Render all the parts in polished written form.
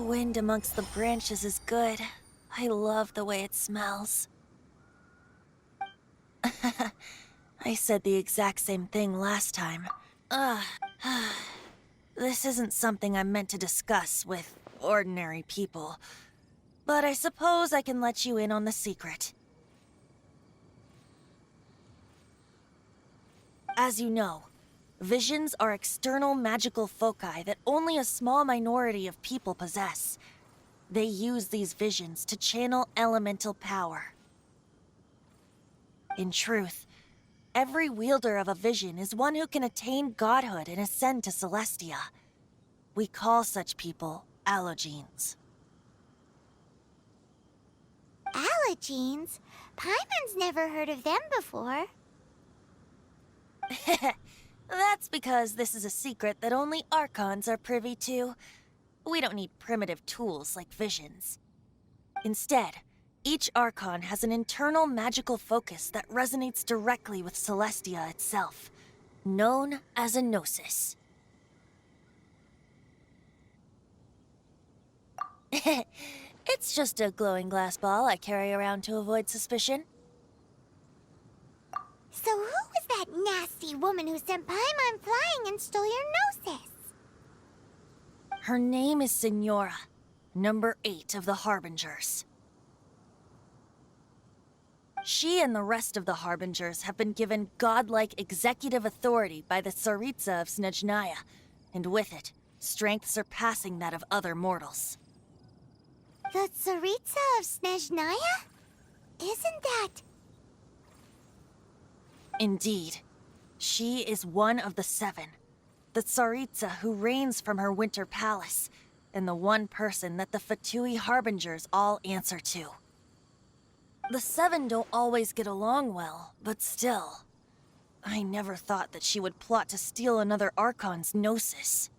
wind amongst the branches is good. I love the way it smells. I said the exact same thing last time. This isn't something I'm meant to discuss with ordinary people. But I suppose I can let you in on the secret. As you know, visions are external magical foci that only a small minority of people possess. They use these visions to channel elemental power. In truth, every wielder of a vision is one who can attain godhood and ascend to Celestia. We call such people allogenes. Allogenes? Paimon's never heard of them before. That's because this is a secret that only Archons are privy to. We don't need primitive tools like visions. Instead, each Archon has an internal magical focus that resonates directly with Celestia itself, known as a gnosis. It's just a glowing glass ball I carry around to avoid suspicion. So who was that nasty woman who sent Paimon flying and stole your gnosis? Her name is Signora, number 8 of the Harbingers. She and the rest of the Harbingers have been given godlike executive authority by the Tsaritsa of Snezhnaya, and with it, strength surpassing that of other mortals. The Tsaritsa of Snezhnaya? Isn't that... Indeed. She is one of the 7, the Tsaritsa who reigns from her winter palace, and the one person that the Fatui Harbingers all answer to. The 7 don't always get along well, but still. I never thought that she would plot to steal another Archon's gnosis.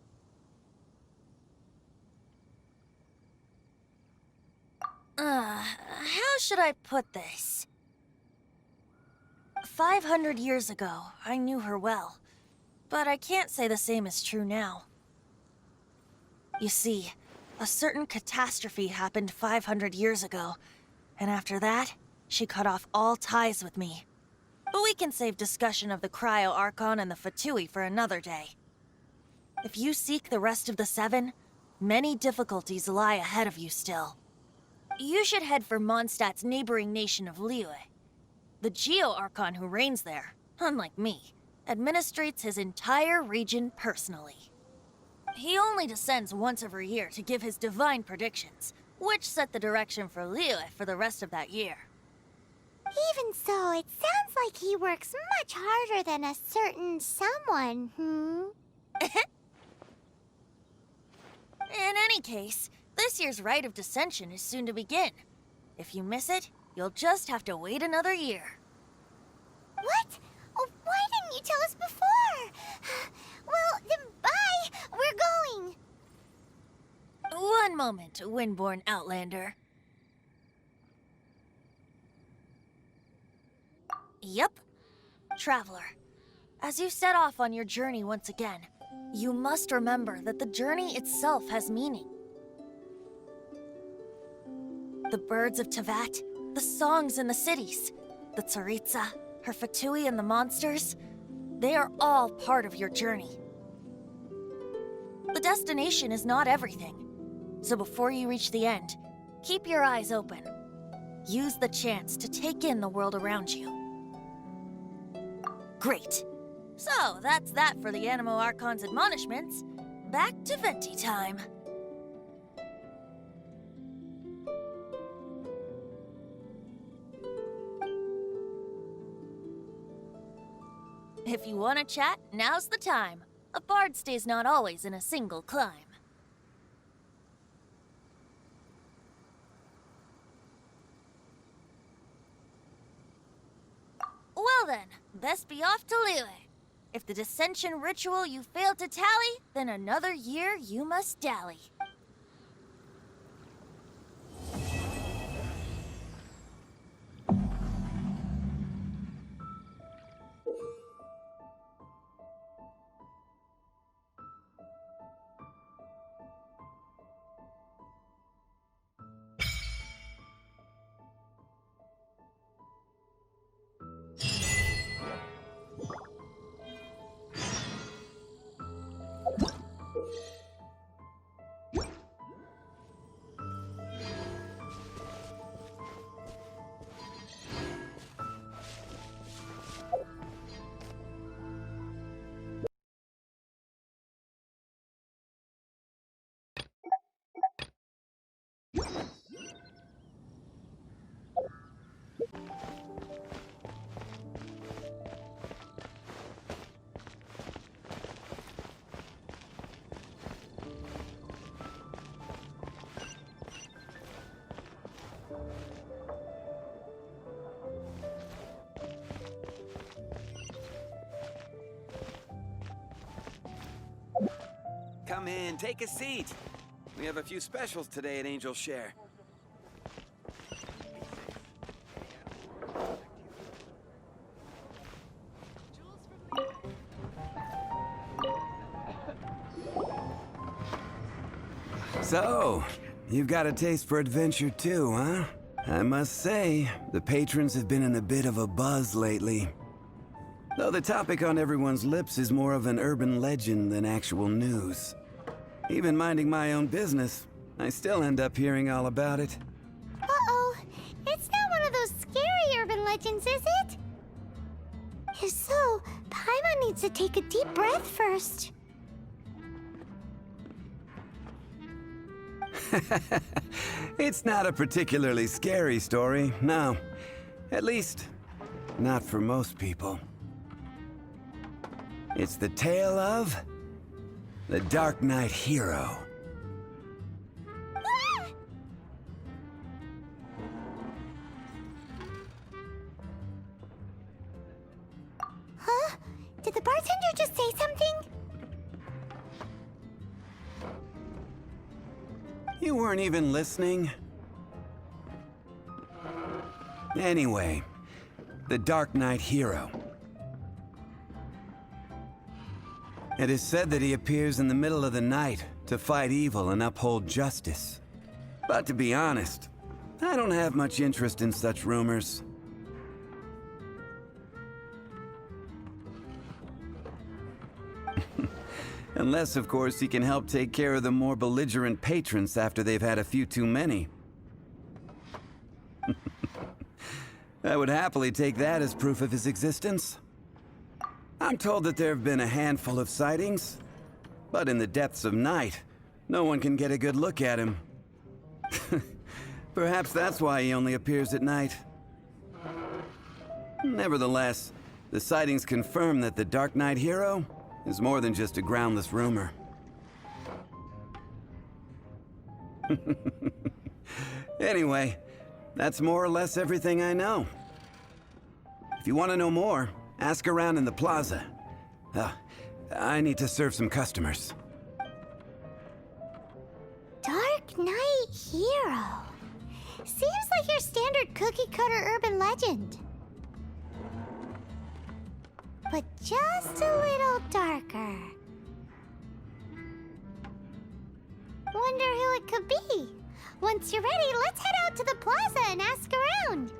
How should I put this? 500 years ago, I knew her well, but I can't say the same is true now. You see, a certain catastrophe happened 500 years ago, and after that, she cut off all ties with me. But we can save discussion of the Cryo Archon and the Fatui for another day. If you seek the rest of the 7, many difficulties lie ahead of you still. You should head for Mondstadt's neighboring nation of Liyue. The Geo-Archon who reigns there, unlike me, administrates his entire region personally. He only descends once every year to give his divine predictions, which set the direction for Liyue for the rest of that year. Even so, it sounds like he works much harder than a certain someone, In any case, this year's Rite of Descension is soon to begin. If you miss it, you'll just have to wait another year. What? Oh, why didn't you tell us before? Well, then bye! We're going! One moment, Windborn Outlander. Yep. Traveler, as you set off on your journey once again, you must remember that the journey itself has meaning. The birds of Tevat, the songs in the cities, the Tsaritsa, her Fatui and the monsters, they are all part of your journey. The destination is not everything, so before you reach the end, keep your eyes open. Use the chance to take in the world around you. Great. So, that's that for the Animo Archon's admonishments. Back to Venti time. If you want to chat, now's the time. A bard stays not always in a single climb. Well then, best be off to Liyue. If the Dissension ritual you failed to tally, then another year you must dally. Come in, take a seat. We have a few specials today at Angel Share. So, you've got a taste for adventure too, huh? I must say, the patrons have been in a bit of a buzz lately. Though the topic on everyone's lips is more of an urban legend than actual news. Even minding my own business, I still end up hearing all about it. Uh-oh. It's not one of those scary urban legends, is it? If so, Paimon needs to take a deep breath first. It's not a particularly scary story, no. At least, not for most people. It's the tale of the Dark Knight Hero. Ah! Huh? Did the bartender just say something? You weren't even listening. Anyway, the Dark Knight Hero. It is said that he appears in the middle of the night to fight evil and uphold justice. But to be honest, I don't have much interest in such rumors. Unless, of course, he can help take care of the more belligerent patrons after they've had a few too many. I would happily take that as proof of his existence. I'm told that there have been a handful of sightings, but in the depths of night, no one can get a good look at him. Perhaps that's why he only appears at night. Nevertheless, the sightings confirm that the Dark Knight Hero is more than just a groundless rumor. Anyway, that's more or less everything I know. If you want to know more, ask around in the plaza. I need to serve some customers. Dark Knight Hero. Seems like your standard cookie-cutter urban legend. But just a little darker. Wonder who it could be. Once you're ready, let's head out to the plaza and ask around.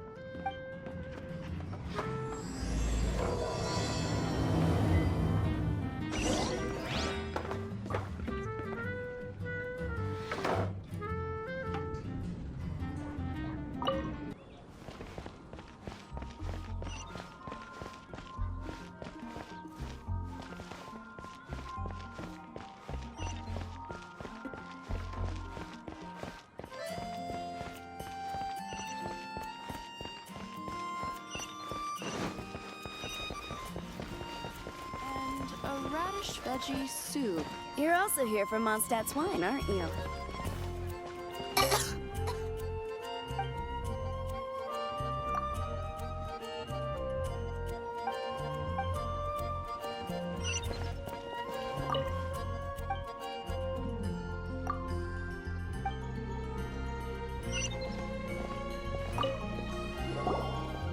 A radish veggie soup. You're also here for Mondstadt's wine, aren't you?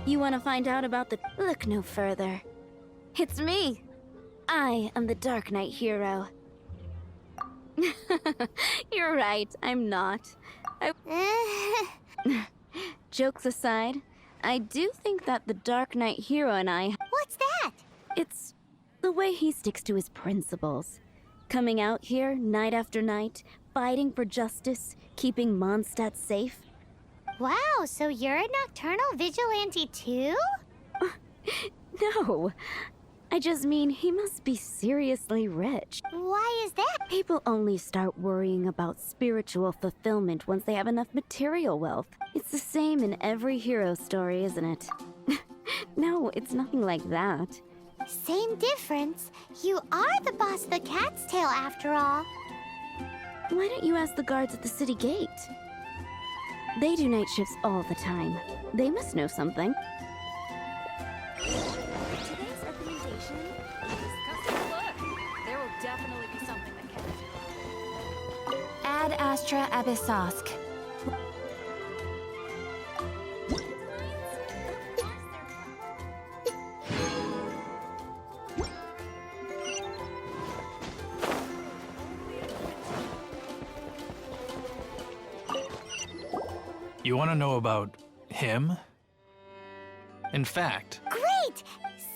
You want to find out about the... Look no further. It's me. I am the Dark Knight Hero. You're right, I'm not. Jokes aside, I do think that the Dark Knight Hero and I... What's that? It's the way he sticks to his principles. Coming out here night after night, fighting for justice, keeping Mondstadt safe. Wow, so you're a nocturnal vigilante too? No. I just mean he must be seriously rich. Why is that? People only start worrying about spiritual fulfillment once they have enough material wealth. It's the same in every hero story, isn't it? No, it's nothing like that. Same difference. You are the boss of the Cat's Tail after all. Why don't you ask the guards at the city gate? They do night shifts all the time. They must know something. Today's recommendation is custom look. There will definitely be something that catches your eye. Ad Astra Abyssosk. You want to know about him? In fact... Great!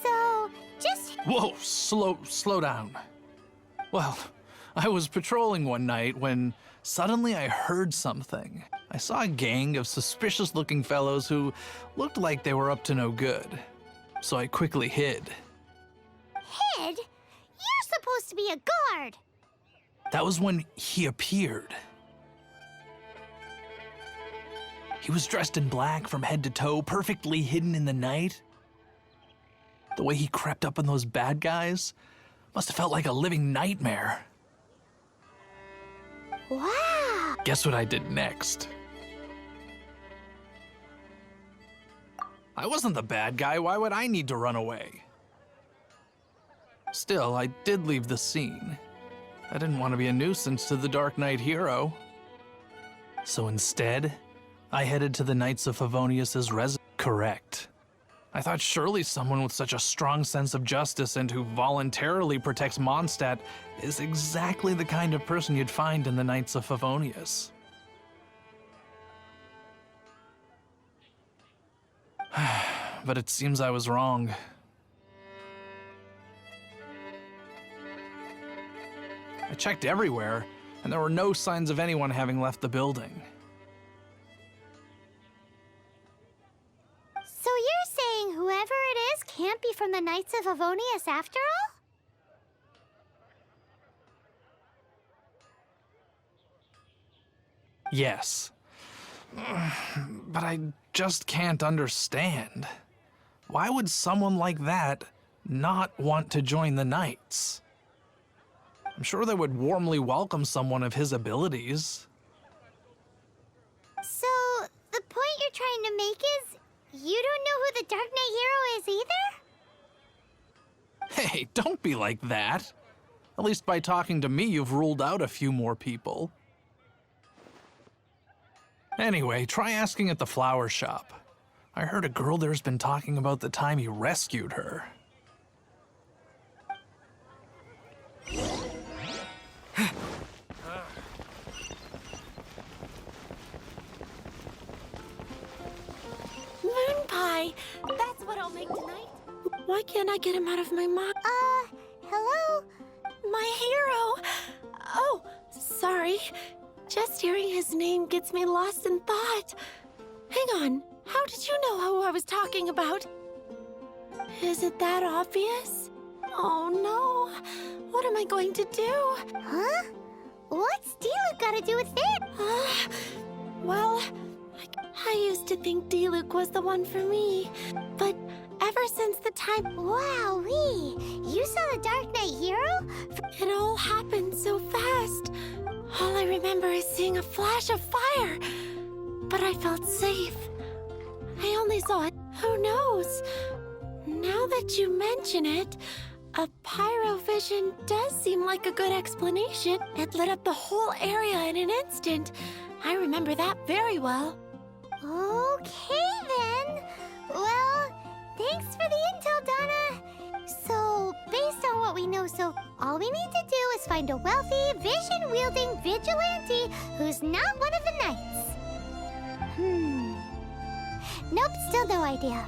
So, just... Whoa, slow down. Well, I was patrolling one night when suddenly I heard something. I saw a gang of suspicious-looking fellows who looked like they were up to no good. So I quickly hid. Hid? You're supposed to be a guard! That was when he appeared. He was dressed in black from head to toe, perfectly hidden in the night. The way he crept up on those bad guys must have felt like a living nightmare. Wow! Guess what I did next? I wasn't the bad guy. Why would I need to run away? Still, I did leave the scene. I didn't want to be a nuisance to the Dark Knight hero. So instead, I headed to the Knights of Favonius's residence. Correct. I thought surely someone with such a strong sense of justice and who voluntarily protects Mondstadt is exactly the kind of person you'd find in the Knights of Favonius. But it seems I was wrong. I checked everywhere, and there were no signs of anyone having left the building. So you're saying whoever it is can't be from the Knights of Favonius after all? Yes. But I just can't understand. Why would someone like that not want to join the Knights? I'm sure they would warmly welcome someone of his abilities. So, the point you're trying to make is you don't know who the Dark Knight hero is either? Hey, don't be like that. At least by talking to me, you've ruled out a few more people. Anyway, try asking at the flower shop. I heard a girl there's been talking about the time he rescued her. Moon pie! That's what I'll make tonight. Why can't I get him out of my mind? Hello? My hero! Oh, sorry. Just hearing his name gets me lost in thought. Hang on, how did you know who I was talking about? Is it that obvious? Oh no, what am I going to do? Huh? What's Diluc got to do with it? Well, I used to think Diluc was the one for me, but ever since the time Wowee! You saw the Dark Knight hero? it all happened so fast, all I remember is seeing a flash of fire, but I felt safe. I only saw it. Who knows? Now that you mention it, a pyrovision does seem like a good explanation. It lit up the whole area in an instant. I remember that very well. Okay then. Well, thanks for the intel, Donna. So, based on what we know all we need to do is find a wealthy, vision-wielding vigilante who's not one of the knights. Nope, still no idea.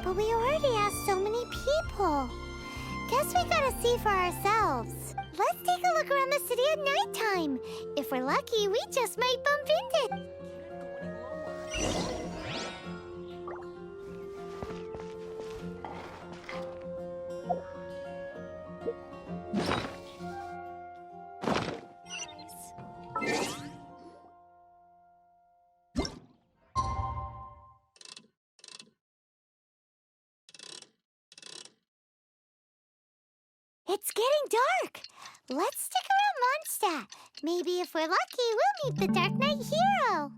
But we already asked so many people. Guess we gotta see for ourselves. Let's take a look around the city at nighttime. If we're lucky, we just might bump into... It's getting dark. Let's stick around Mondstadt. Maybe if we're lucky, we'll meet the Dark Knight hero.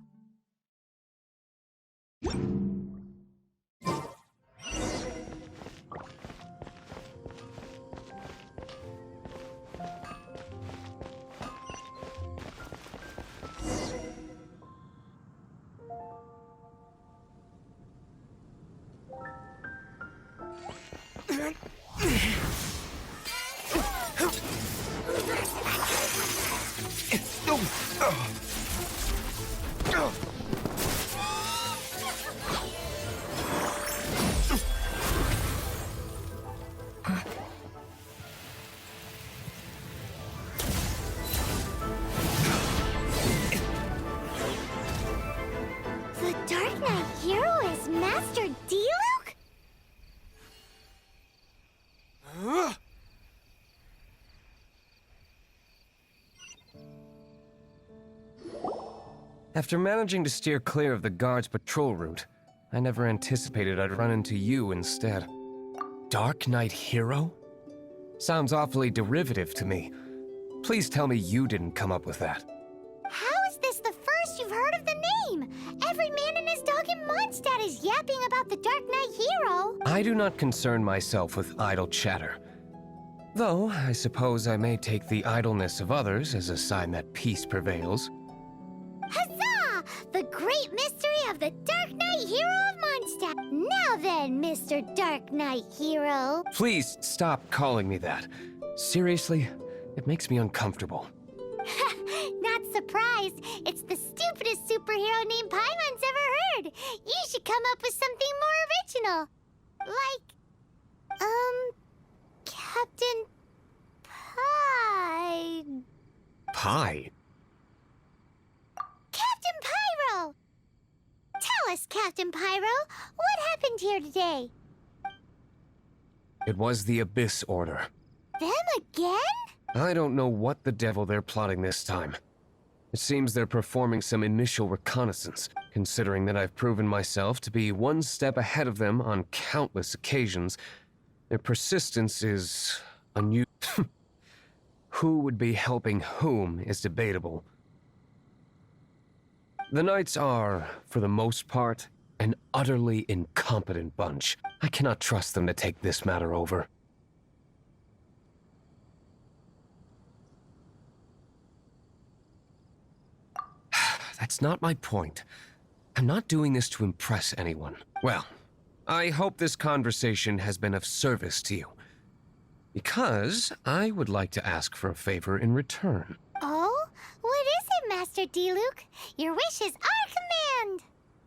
The Dark Knight hero is Master Diluc? After managing to steer clear of the guard's patrol route, I never anticipated I'd run into you instead. Dark Knight Hero? Sounds awfully derivative to me. Please tell me you didn't come up with that. How is this the first you've heard of the name? Every man and his dog in Mondstadt is yapping about the Dark Knight hero. I do not concern myself with idle chatter. Though, I suppose I may take the idleness of others as a sign that peace prevails. Huzzah! The great mystery of the Dark Knight hero of Mondstadt. Now then, Mr. Dark Knight hero. Please stop calling me that. Seriously, it makes me uncomfortable. Not surprised. It's the stupidest superhero name Paimon's ever heard. You should come up with something more original. Like, Captain Pie. Pie? Captain Pyro! Tell us, Captain Pyro, what happened here today? It was the Abyss Order. Them again? I don't know what the devil they're plotting this time. It seems they're performing some initial reconnaissance, considering that I've proven myself to be one step ahead of them on countless occasions. Their persistence is unusual. Who would be helping whom is debatable. The Knights are, for the most part, an utterly incompetent bunch. I cannot trust them to take this matter over. That's not my point. I'm not doing this to impress anyone. Well, I hope this conversation has been of service to you. Because I would like to ask for a favor in return. Oh? What is it, Master Diluc? Your wish is our command!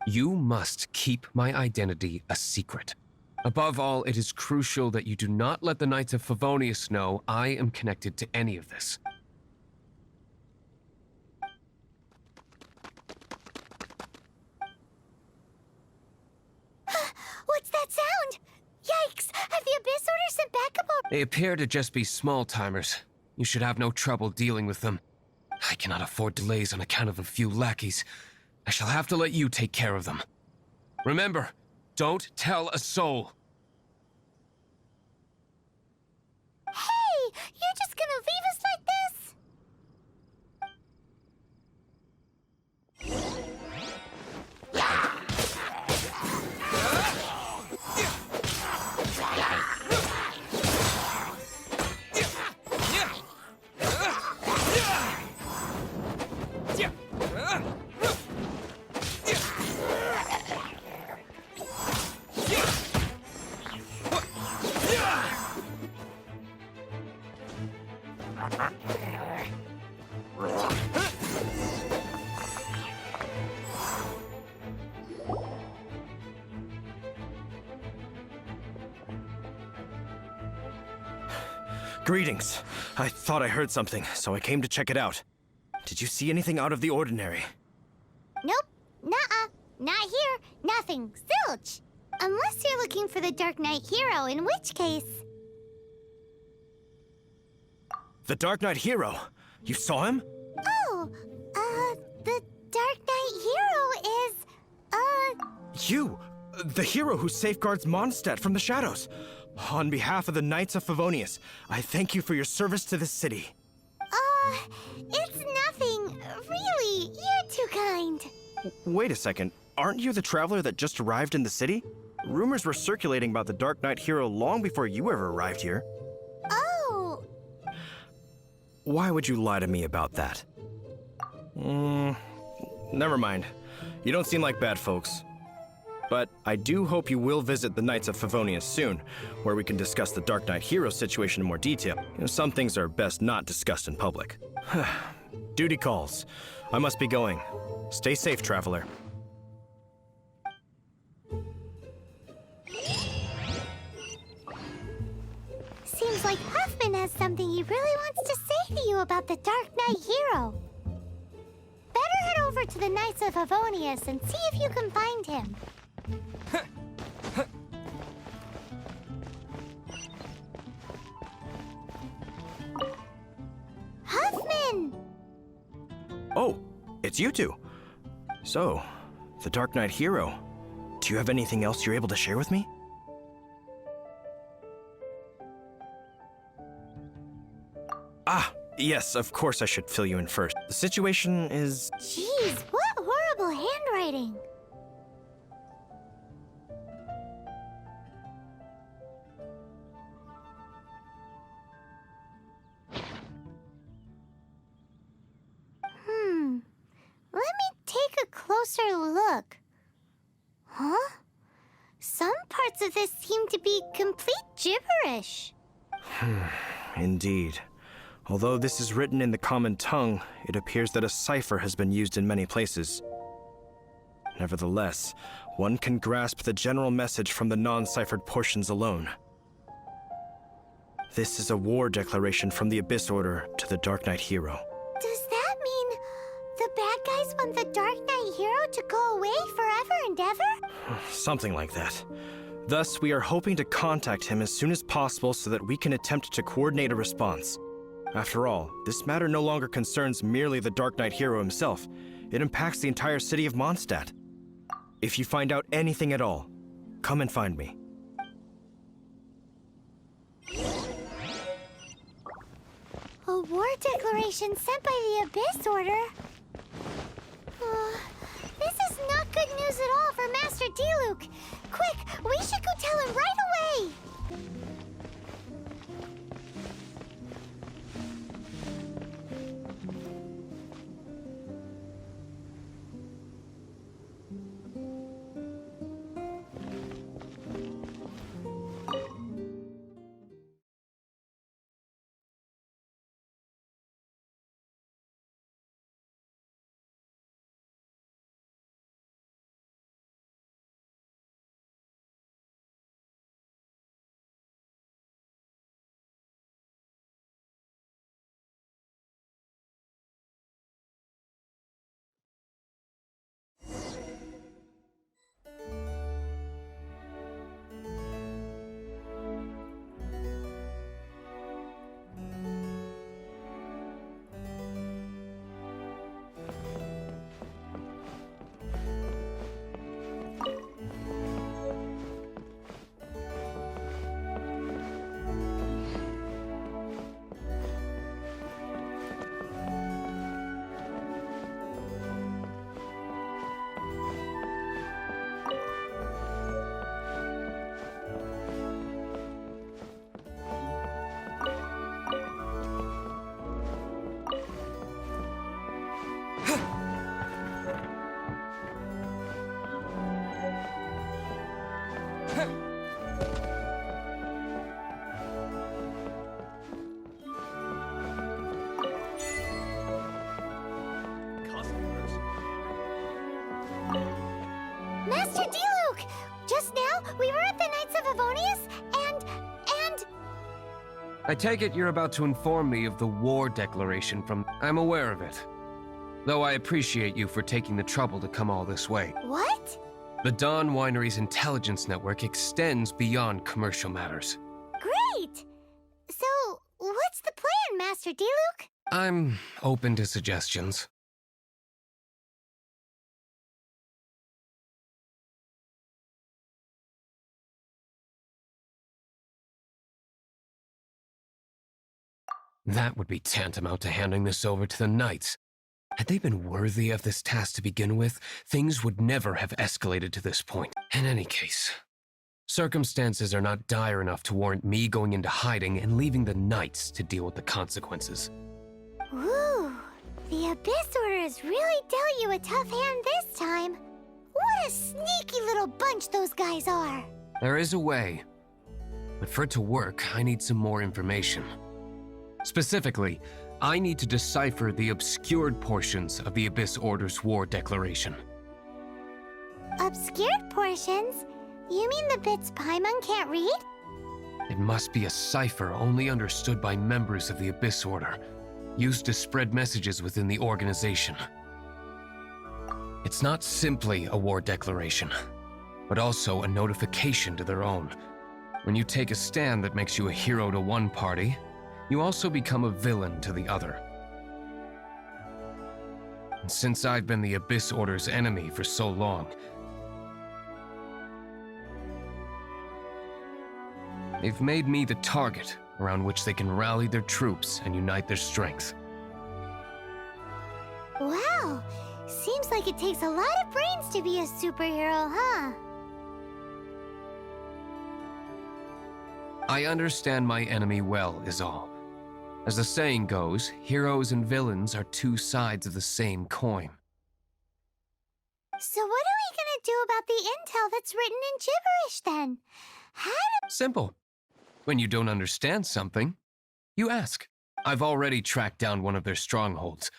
You must keep my identity a secret. Above all, it is crucial that you do not let the Knights of Favonius know I am connected to any of this. What's that sound? Yikes! Have the Abyss Order sent backup? They appear to just be small-timers. You should have no trouble dealing with them. I cannot afford delays on account of a few lackeys. I shall have to let you take care of them. Remember, don't tell a soul. Hey! You're just gonna leave us like this? Greetings. I thought I heard something, so I came to check it out. Did you see anything out of the ordinary? Nope. Nuh-uh. Not here. Nothing. Zilch. Unless you're looking for the Dark Knight hero, in which case... The Dark Knight hero? You saw him? Oh, the Dark Knight hero is, You! The hero who safeguards Mondstadt from the shadows. On behalf of the Knights of Favonius, I thank you for your service to this city. It's nothing. Really, you're too kind. Wait a second. Aren't you the traveler that just arrived in the city? Rumors were circulating about the Dark Knight hero long before you ever arrived here. Oh, Why would you lie to me about that? Never mind. You don't seem like bad folks. But I do hope you will visit the Knights of Favonius soon, where we can discuss the Dark Knight hero situation in more detail. Some things are best not discussed in public. Duty calls. I must be going. Stay safe, traveler. seems like Huffman has something he really wants to say to you about the Dark Knight hero. Better head over to the Knights of Favonius and see if you can find him. Huffman! Oh, it's you two. So, the Dark Knight hero. Do you have anything else you're able to share with me? Ah, yes, of course I should fill you in first. The situation is... Jeez, what horrible handwriting! Let me take a closer look. Huh? Some parts of this seem to be complete gibberish. Indeed. Although this is written in the common tongue, it appears that a cipher has been used in many places. Nevertheless, one can grasp the general message from the non-ciphered portions alone. This is a war declaration from the Abyss Order to the Dark Knight hero. Does that mean the bad guys want the Dark Knight hero to go away forever and ever? Something like that. Thus, we are hoping to contact him as soon as possible so that we can attempt to coordinate a response. After all, this matter no longer concerns merely the Dark Knight hero himself. It impacts the entire city of Mondstadt. If you find out anything at all, come and find me. A war declaration sent by the Abyss Order? This is not good news at all for Master Diluc. Quick, we should go tell him right away! Master Diluc! Just now, we were at the Knights of Avonius, and... I take it you're about to inform me of the war declaration from... I'm aware of it. Though I appreciate you for taking the trouble to come all this way. What? The Dawn Winery's intelligence network extends beyond commercial matters. Great! So, what's the plan, Master Diluc? I'm open to suggestions. That would be tantamount to handing this over to the Knights. Had they been worthy of this task to begin with, things would never have escalated to this point. In any case, circumstances are not dire enough to warrant me going into hiding and leaving the Knights to deal with the consequences. Ooh, the Abyss Order has really dealt you a tough hand this time. What a sneaky little bunch those guys are. There is a way, but for it to work, I need some more information. Specifically, I need to decipher the obscured portions of the Abyss Order's war declaration. Obscured portions? You mean the bits Paimon can't read? It must be a cipher only understood by members of the Abyss Order, used to spread messages within the organization. It's not simply a war declaration, but also a notification to their own. When you take a stand that makes you a hero to one party, you also become a villain to the other. And since I've been the Abyss Order's enemy for so long, they've made me the target around which they can rally their troops and unite their strength. Wow, seems like it takes a lot of brains to be a superhero, huh? I understand my enemy well, is all. As the saying goes, heroes and villains are two sides of the same coin. So what are we gonna do about the intel that's written in gibberish then? Simple. When you don't understand something, you ask. I've already tracked down one of their strongholds.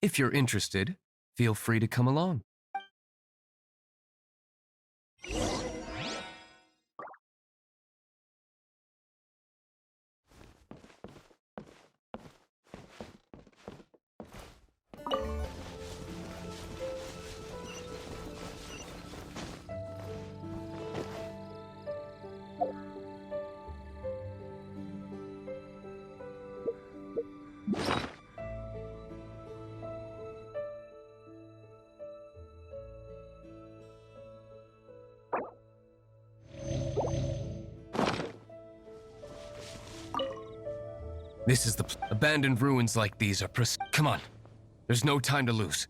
If you're interested, feel free to come along. This is the abandoned ruins like these are come on. There's no time to lose.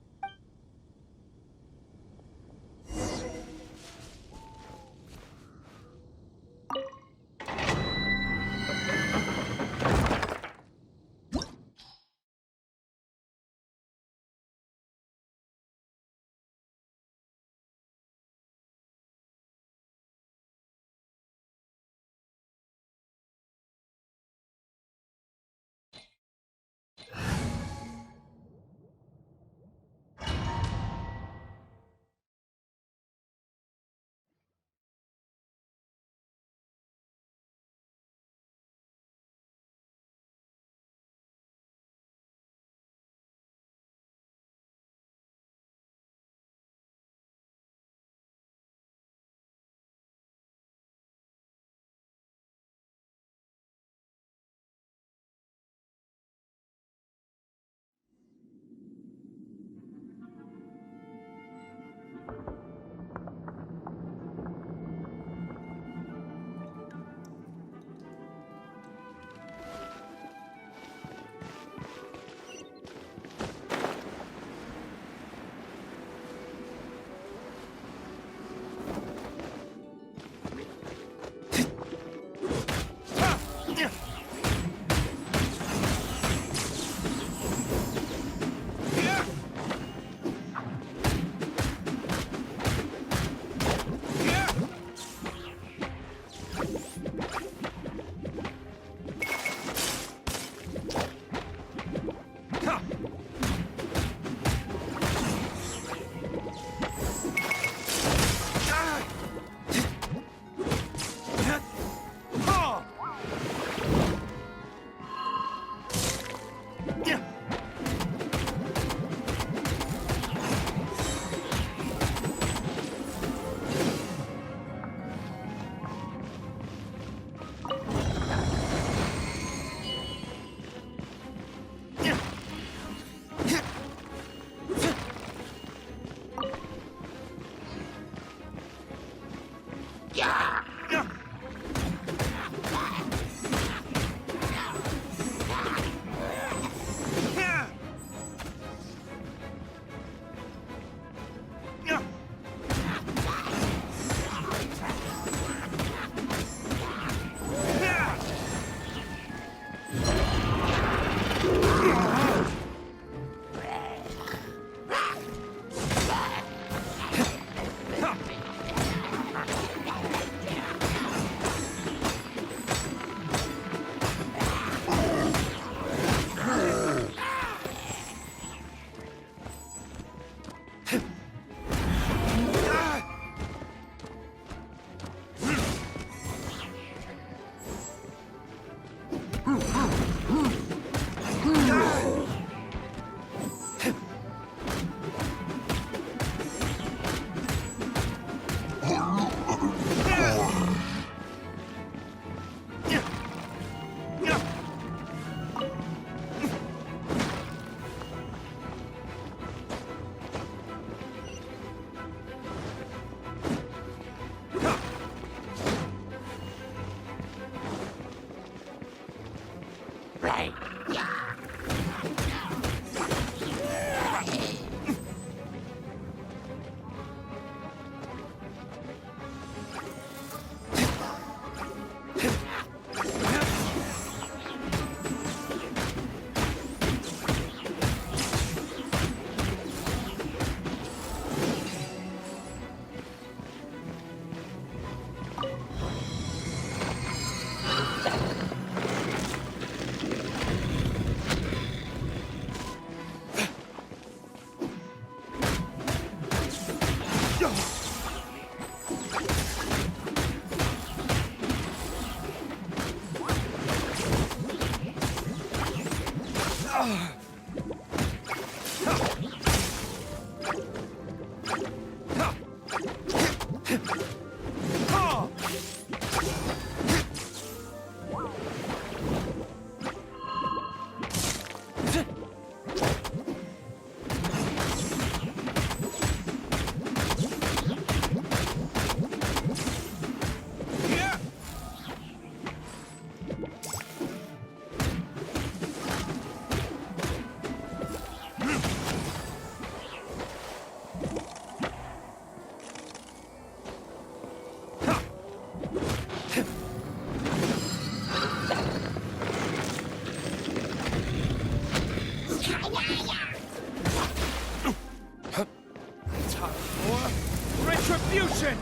Retribution!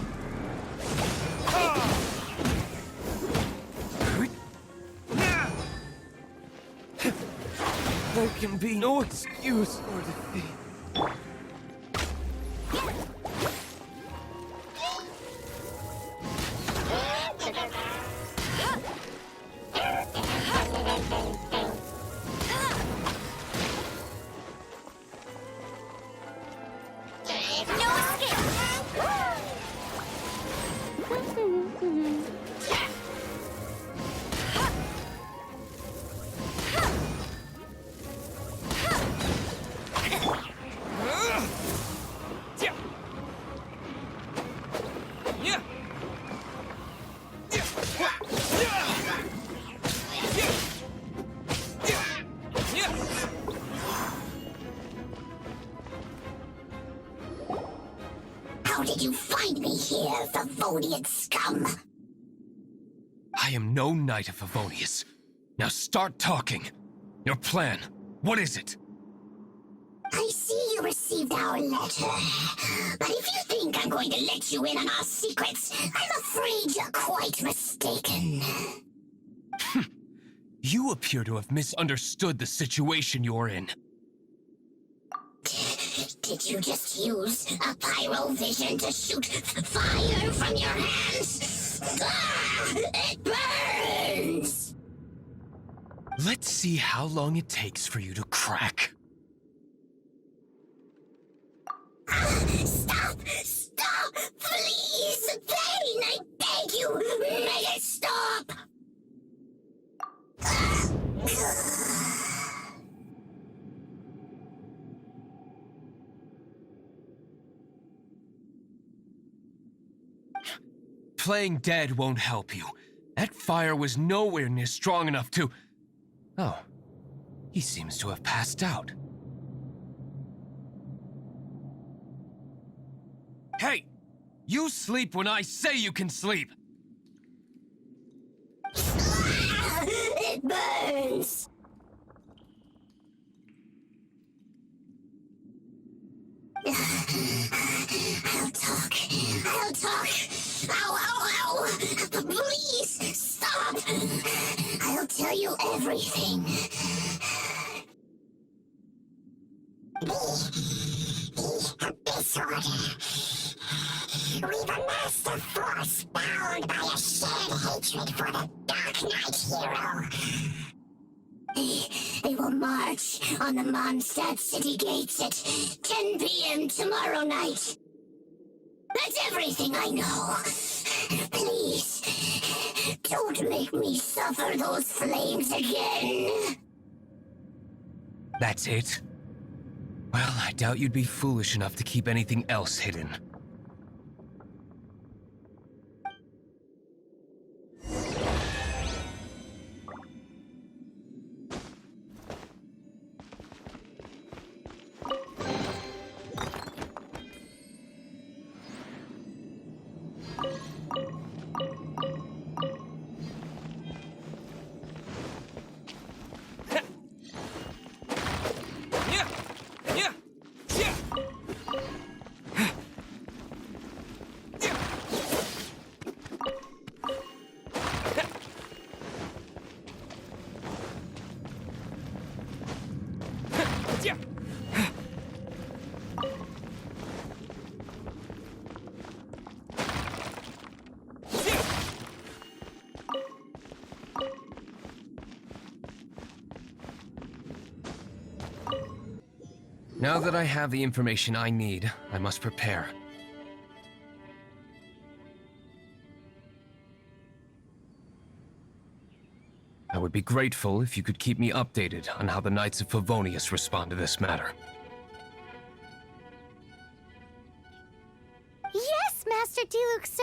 There can be no excuse or defeat. How did you find me here, Favonian scum? I am no knight of Favonius. Now start talking. Your plan, what is it? I see you received our letter. But if you think I'm going to let you in on our secrets, I'm afraid you're quite mistaken. You appear to have misunderstood the situation you're in. Did you just use a pyrovision to shoot fire from your hands? Ah, it burns! Let's see how long it takes for you to crack. Stop! Stop! Please! Pain! I beg you! Make it stop! Playing dead won't help you. That fire was nowhere near strong enough to... Oh. He seems to have passed out. Hey! You sleep when I say you can sleep! It burns! I'll talk. I'll talk. Ow, ow, ow! Please, stop! I'll tell you everything. This order. We've amassed a force bound by a shared hatred for the Dark Knight hero. They will march on the Mondstadt city gates at 10 p.m. tomorrow night. That's everything I know. Please, don't make me suffer those flames again. That's it? Well, I doubt you'd be foolish enough to keep anything else hidden. Now that I have the information I need, I must prepare. I would be grateful if you could keep me updated on how the Knights of Favonius respond to this matter. Yes, Master Diluc, sir.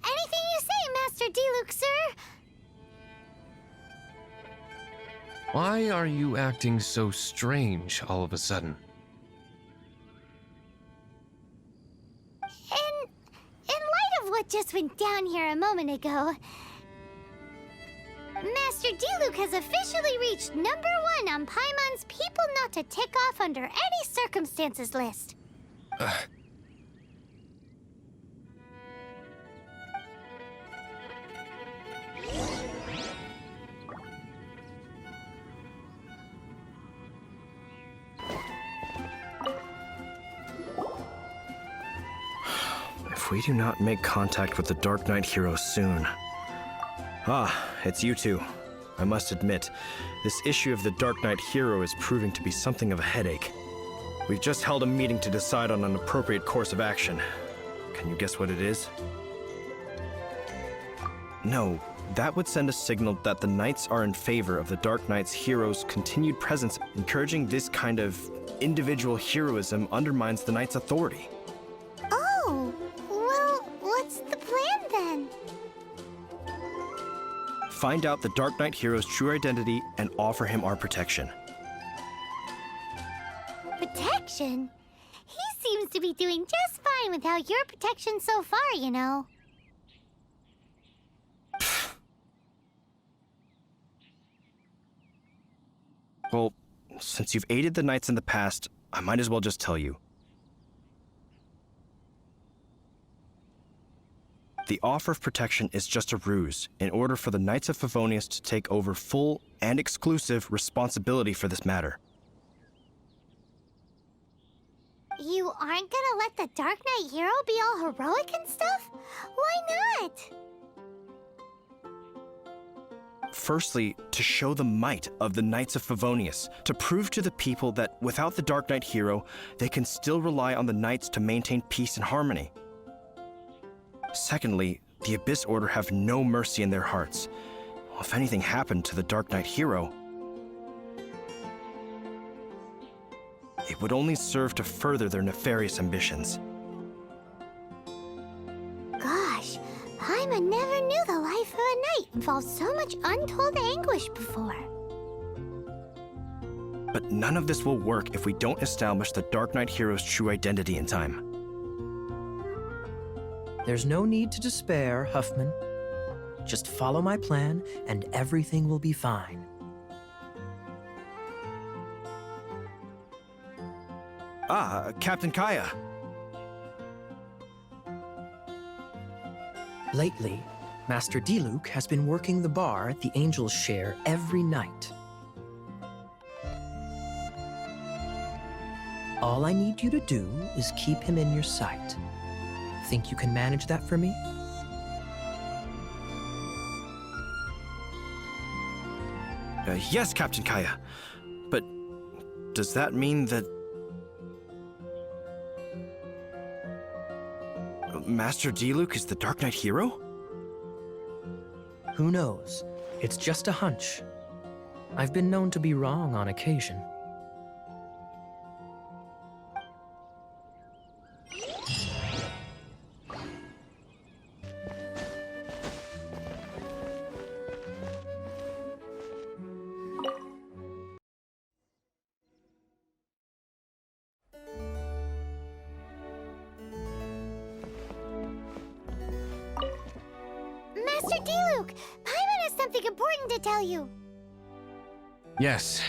Anything you say, Master Diluc, sir. Why are you acting so strange all of a sudden? In light of what just went down here a moment ago, Master Diluc has officially reached #1 on Paimon's People Not to Tick Off Under Any Circumstances list. If we do not make contact with the Dark Knight hero soon... Ah, it's you two. I must admit, this issue of the Dark Knight hero is proving to be something of a headache. We've just held a meeting to decide on an appropriate course of action. Can you guess what it is? No, that would send a signal that the Knights are in favor of the Dark Knight's hero's continued presence. Encouraging this kind of individual heroism undermines the Knight's authority. Oh, well, what's the plan then? Find out the Dark Knight hero's true identity and offer him our protection. Protection? He seems to be doing just fine without your protection so far, you know. Well, since you've aided the Knights in the past, I might as well just tell you. The offer of protection is just a ruse in order for the Knights of Favonius to take over full and exclusive responsibility for this matter. You aren't gonna let the Dark Knight hero be all heroic and stuff? Why not? Firstly, to show the might of the Knights of Favonius, to prove to the people that without the Dark Knight hero, they can still rely on the Knights to maintain peace and harmony. Secondly, the Abyss Order have no mercy in their hearts. Well, if anything happened to the Dark Knight hero, it would only serve to further their nefarious ambitions. Gosh, Paimon never knew the life of a knight involved so much untold anguish before. But none of this will work if we don't establish the Dark Knight hero's true identity in time. There's no need to despair, Huffman. Just follow my plan, and everything will be fine. Ah, Captain Kaya. Lately, Master Diluc has been working the bar at the Angel's Share every night. All I need you to do is keep him in your sight. Think you can manage that for me? Yes, Captain Kaya. But does that mean that Master Diluc is the Dark Knight hero? Who knows? It's just a hunch. I've been known to be wrong on occasion. Master Diluc, Paimon has something important to tell you. Yes,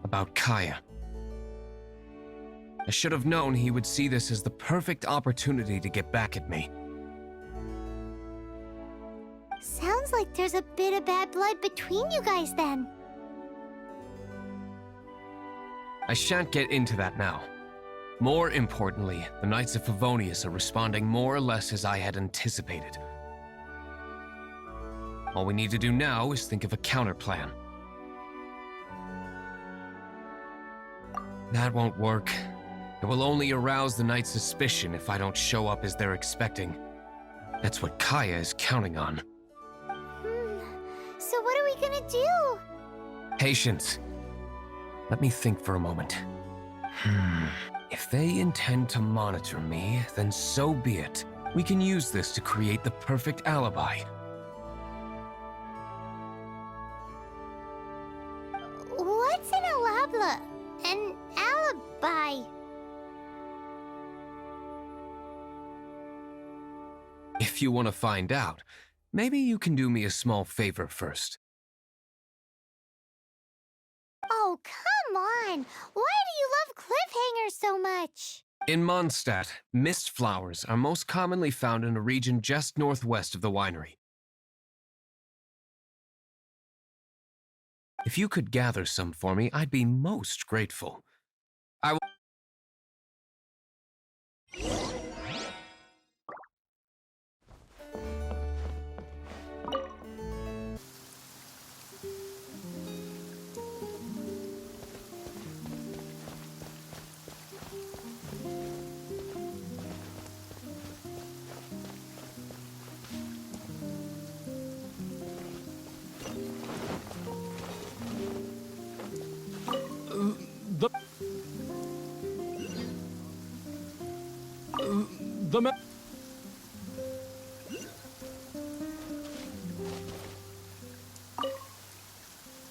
about Kaya. I should have known he would see this as the perfect opportunity to get back at me. Sounds like there's a bit of bad blood between you guys then. I shan't get into that now. More importantly, the Knights of Favonius are responding more or less as I had anticipated. All we need to do now is think of a counterplan. That won't work. It will only arouse the Knight's suspicion if I don't show up as they're expecting. That's what Kaya is counting on. So what do we we gonna do? Patience. Let me think for a moment. If they intend to monitor me, then so be it. We can use this to create the perfect alibi. What's an alabla? An alibi? If you want to find out, maybe you can do me a small favor first. Oh, come on! Why do you love cliffhangers so much? In Mondstadt, mist flowers are most commonly found in a region just northwest of the winery. If you could gather some for me, I'd be most grateful. I will...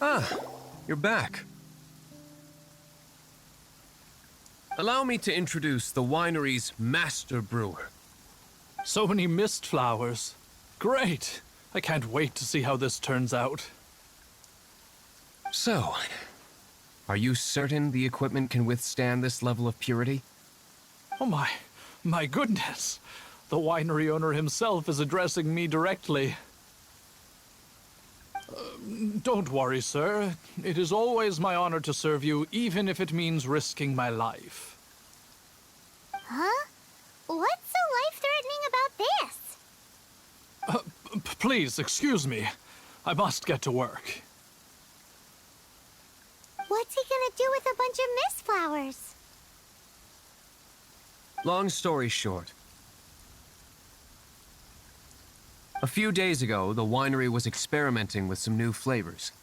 Ah, you're back. Allow me to introduce the winery's master brewer. So many mist flowers. Great! I can't wait to see how this turns out. So, are you certain the equipment can withstand this level of purity? Oh my goodness! The winery owner himself is addressing me directly. Don't worry, sir. It is always my honor to serve you, even if it means risking my life. Huh? What's so life-threatening about this? Please, excuse me. I must get to work. What's he gonna do with a bunch of mist flowers? Long story short, a few days ago, the winery was experimenting with some new flavors.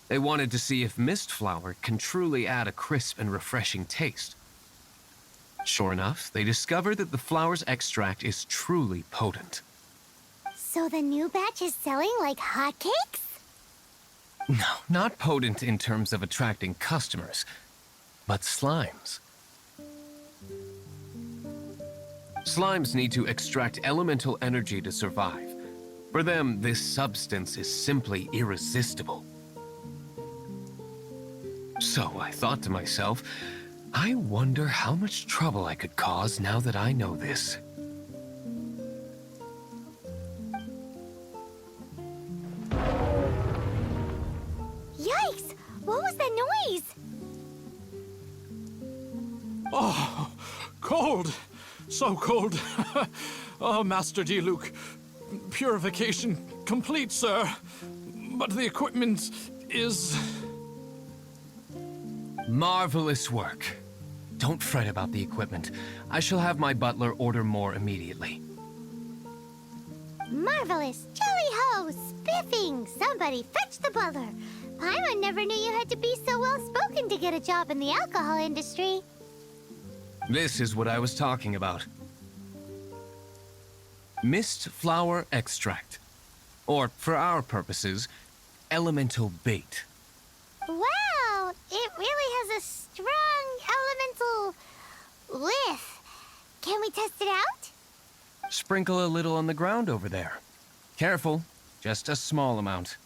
They wanted to see if mist flower can truly add a crisp and refreshing taste. Sure enough, they discovered that the flower's extract is truly potent. So the new batch is selling like hotcakes? No, not potent in terms of attracting customers, but slimes. Slimes need to extract elemental energy to survive. For them, this substance is simply irresistible. So I thought to myself, I wonder how much trouble I could cause now that I know this. Yikes! What was that noise? Oh, cold! So cold! Oh, Master D. Luke. Purification complete, sir. But the equipment is... Marvelous work. Don't fret about the equipment. I shall have my butler order more immediately. Marvelous! Jolly ho! Spiffing! Somebody fetch the butler! Paimon never knew you had to be so well-spoken to get a job in the alcohol industry. This is what I was talking about. Mist flower extract. Or, for our purposes, elemental bait. Wow! It really has a strong elemental whiff. Can we test it out? Sprinkle a little on the ground over there. Careful, just a small amount.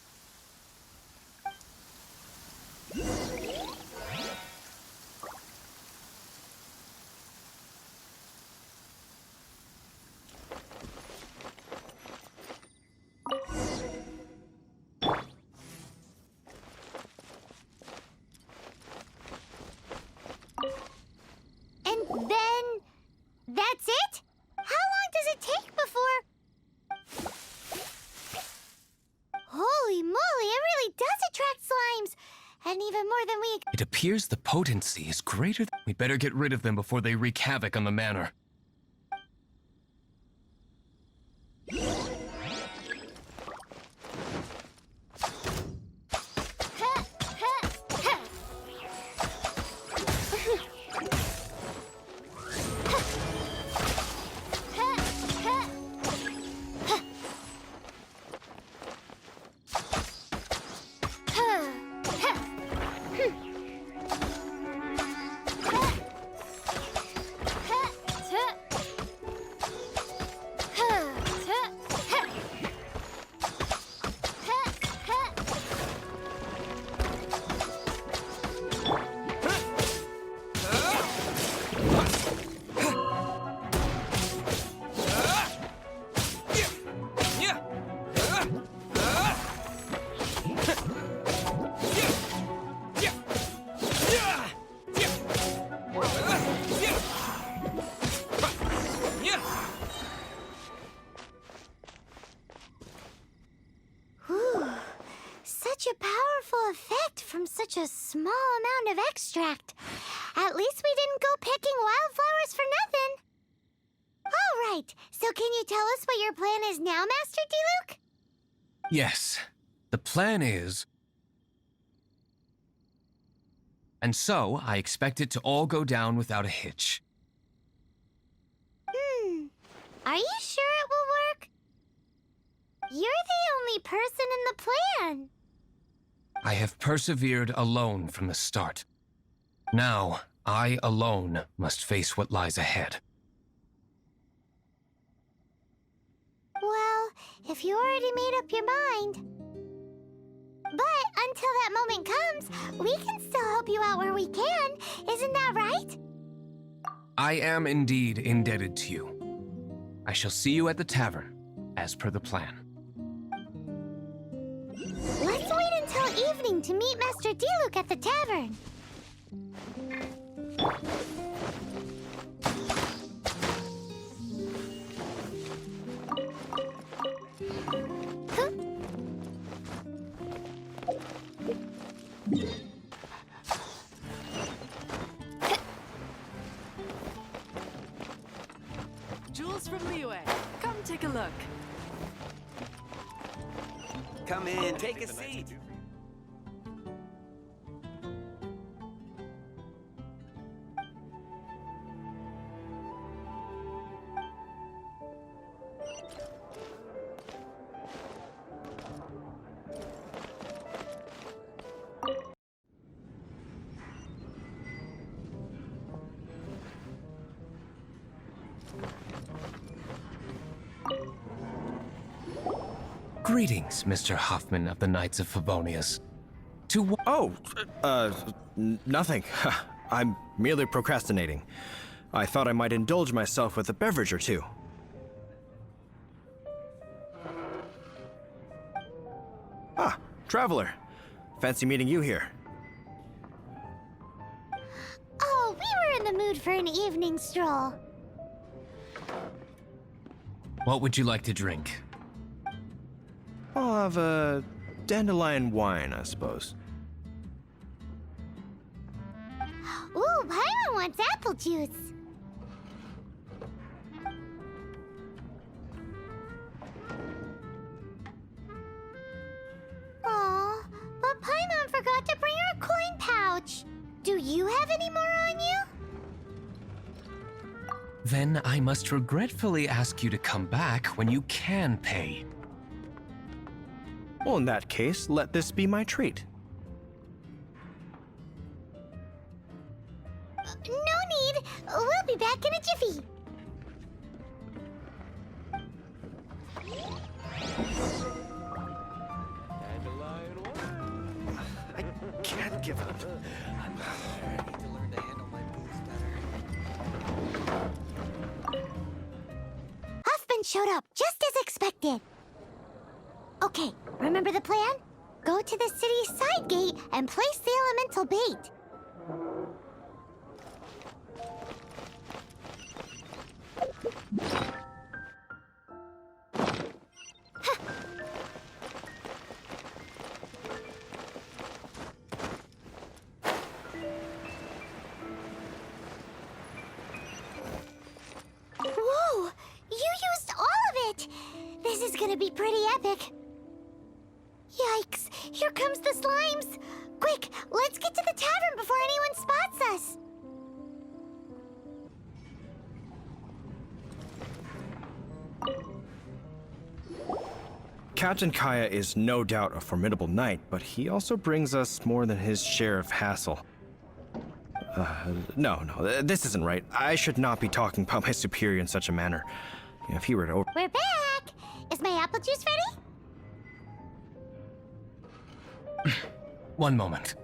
And then... that's it? How long does it take before... Holy moly, it really does attract slimes! And even more than we... It appears the potency is greater. We'd better get rid of them before they wreak havoc on the manor. Whew. Such a powerful effect from such a small amount of extract. At least we didn't go picking wildflowers for nothing. All right, so can you tell us what your plan is now, Master Diluc? Yes, the plan is... And so, I expect it to all go down without a hitch. Are you sure it will work? You're the only person in the plan. I have persevered alone from the start. Now, I alone must face what lies ahead. Well, if you already made up your mind. But until that moment comes, we can still help you out where we can. Isn't that right? I am indeed indebted to you. I shall see you at the tavern, as per the plan. Let's wait until evening to meet Master Diluc at the tavern. Huh? Jules from Liyue, come take a look. Come in, take a seat. Greetings, Mr. Hoffman of the Knights of Favonius. To what? Oh, nothing. I'm merely procrastinating. I thought I might indulge myself with a beverage or two. Ah, traveler. Fancy meeting you here. Oh, we were in the mood for an evening stroll. What would you like to drink? I'll have a dandelion wine, I suppose. Ooh, Paimon wants apple juice. Aw, but Paimon forgot to bring her coin pouch. Do you have any more on you? Then I must regretfully ask you to come back when you can pay. Well, in that case, let this be my treat. No need. We'll be back in a jiffy. I can't give up. Huffman showed up just as expected. Okay, remember the plan? Go to the city's side gate and place the elemental bait. Whoa! You used all of it! This is gonna be pretty epic. Yikes! Here comes the slimes! Quick, let's get to the tavern before anyone spots us! Captain Kaya is no doubt a formidable knight, but he also brings us more than his share of hassle. No, this isn't right. I should not be talking about my superior in such a manner. If he were to... We're back! Is my apple juice ready? One moment.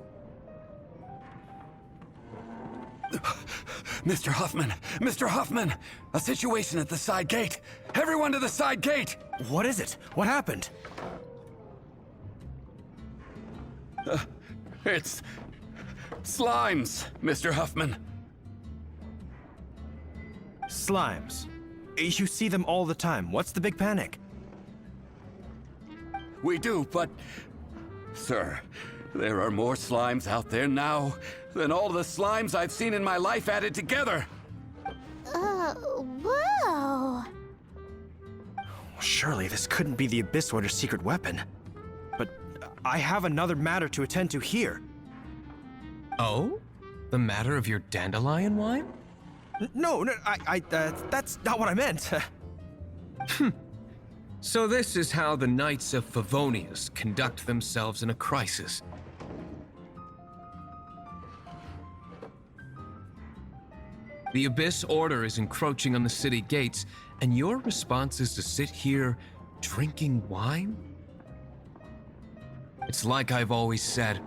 Mr. Huffman! Mr. Huffman! A situation at the side gate! Everyone to the side gate! What is it? What happened? It's... slimes, Mr. Huffman. Slimes. You see them all the time. What's the big panic? We do, but... Sir, there are more slimes out there now than all the slimes I've seen in my life added together. Whoa. Surely this couldn't be the Abyss Order's secret weapon. But I have another matter to attend to here. Oh? The matter of your dandelion wine? No, that's not what I meant. So this is how the Knights of Favonius conduct themselves in a crisis. The Abyss Order is encroaching on the city gates, and your response is to sit here drinking wine? It's like I've always said,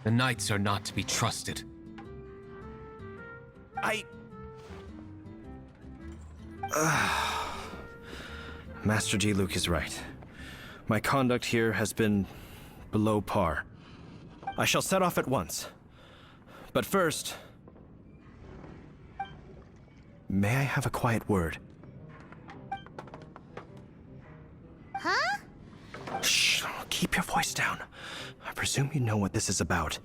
the Knights are not to be trusted. Master Diluc is right. My conduct here has been below par. I shall set off at once. But first, may I have a quiet word? Huh? Shh, keep your voice down. I presume you know what this is about.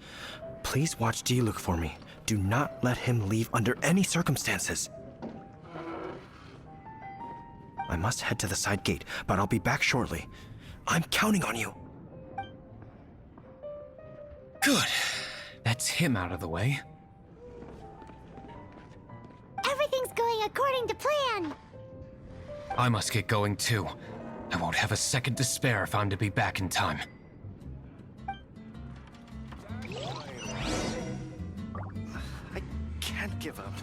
Please watch Diluc for me. Do not let him leave under any circumstances. I must head to the side gate, but I'll be back shortly. I'm counting on you. Good. That's him out of the way. Everything's going according to plan. I must get going too. I won't have a second to spare if I'm to be back in time. I can't give up.